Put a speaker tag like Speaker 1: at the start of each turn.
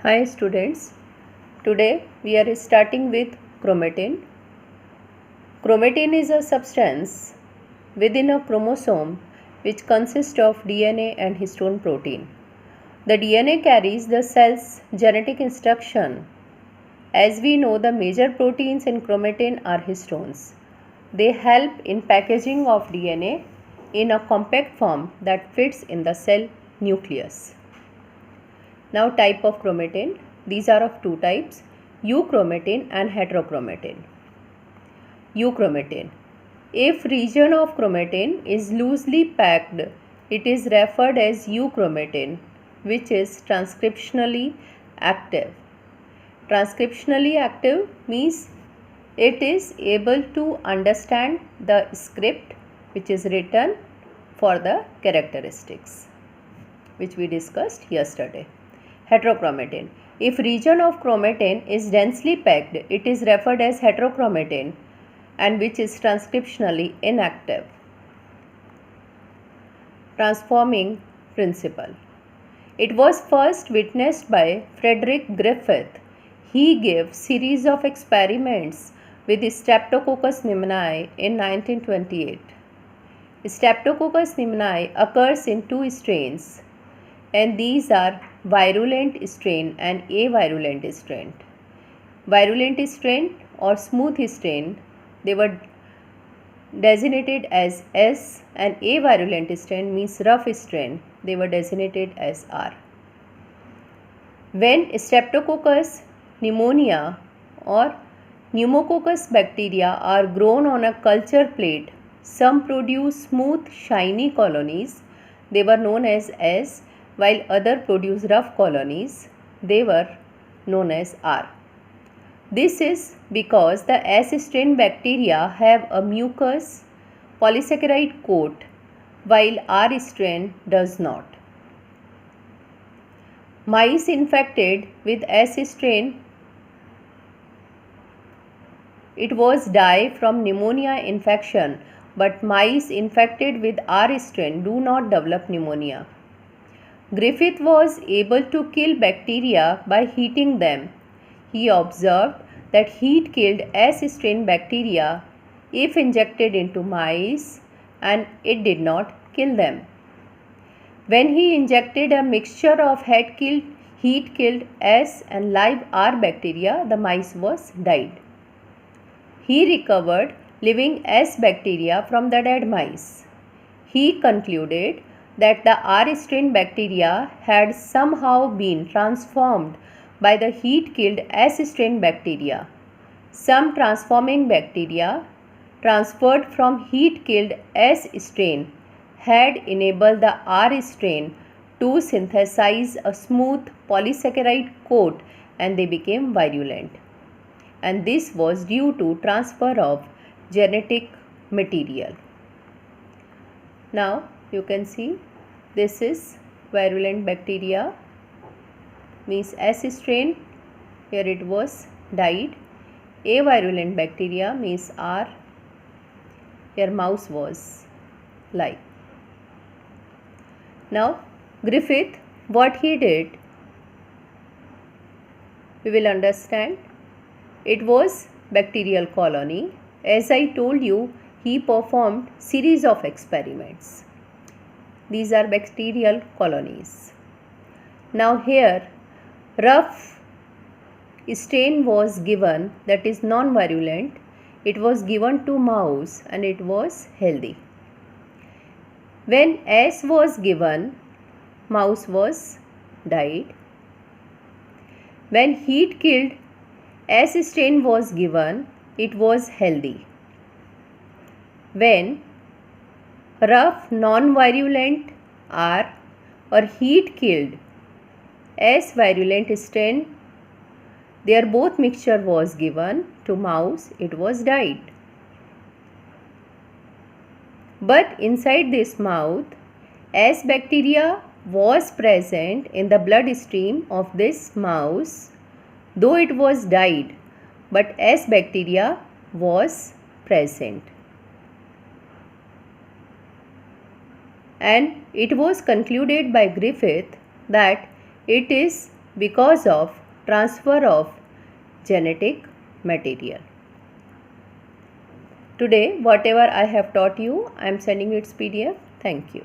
Speaker 1: Hi students, today we are starting with chromatin. Chromatin is a substance within a chromosome which consists of DNA and histone protein. The DNA carries the cell's genetic instruction. As we know, the major proteins in chromatin are histones. They help in packaging of DNA in a compact form that fits in the cell nucleus. Now type of chromatin. These are of two types, euchromatin and heterochromatin. Euchromatin. If region of chromatin is loosely packed, it is referred as euchromatin, which is transcriptionally active. Transcriptionally active means it is able to understand the script which is written for the characteristics, which we discussed yesterday. Heterochromatin. If region of chromatin is densely packed, it is referred as heterochromatin and which is transcriptionally inactive. Transforming principle. It was first witnessed by Frederick Griffith. He gave series of experiments with Streptococcus pneumoniae in 1928. Streptococcus pneumoniae occurs in two strains, and these are virulent strain and avirulent strain. Virulent strain or smooth strain, they were designated as S, and avirulent strain means rough strain, they were designated as R. When Streptococcus pneumonia or pneumococcus bacteria are grown on a culture plate, some produce smooth shiny colonies, they were known as S, while other produce rough colonies, they were known as R. This is because the S strain bacteria have a mucus polysaccharide coat, while R strain does not. Mice infected with S strain, it was die from pneumonia infection, but mice infected with R strain do not develop pneumonia. Griffith was able to kill bacteria by heating them. He observed that heat killed S strain bacteria if injected into mice, and it did not kill them. When he injected a mixture of heat killed S and live R bacteria, the mice was died. He recovered living S bacteria from the dead mice. He concluded that the R strain bacteria had somehow been transformed by the heat killed S strain bacteria. Some transforming bacteria transferred from heat killed S strain had enabled the R strain to synthesize a smooth polysaccharide coat, and they became virulent. And this was due to transfer of genetic material. Now you can see this is virulent bacteria, means S strain, here it was died. Avirulent bacteria means R, here mouse was live. Now Griffith, what he did, we will understand. It was bacterial colony. As I told you, he performed series of experiments. These are bacterial colonies. Now here rough strain was given, that is non-virulent. It was given to mouse and it was healthy. When S was given, mouse was died. When heat killed S strain was given, it was healthy. When rough non-virulent R or heat killed S virulent strain, their both mixture was given to mouse, it was died. But inside this mouth, S bacteria was present in the bloodstream of this mouse, though it was died, but S bacteria was present. And it was concluded by Griffith that it is because of transfer of genetic material. Today, whatever I have taught you, I am sending its PDF. Thank you.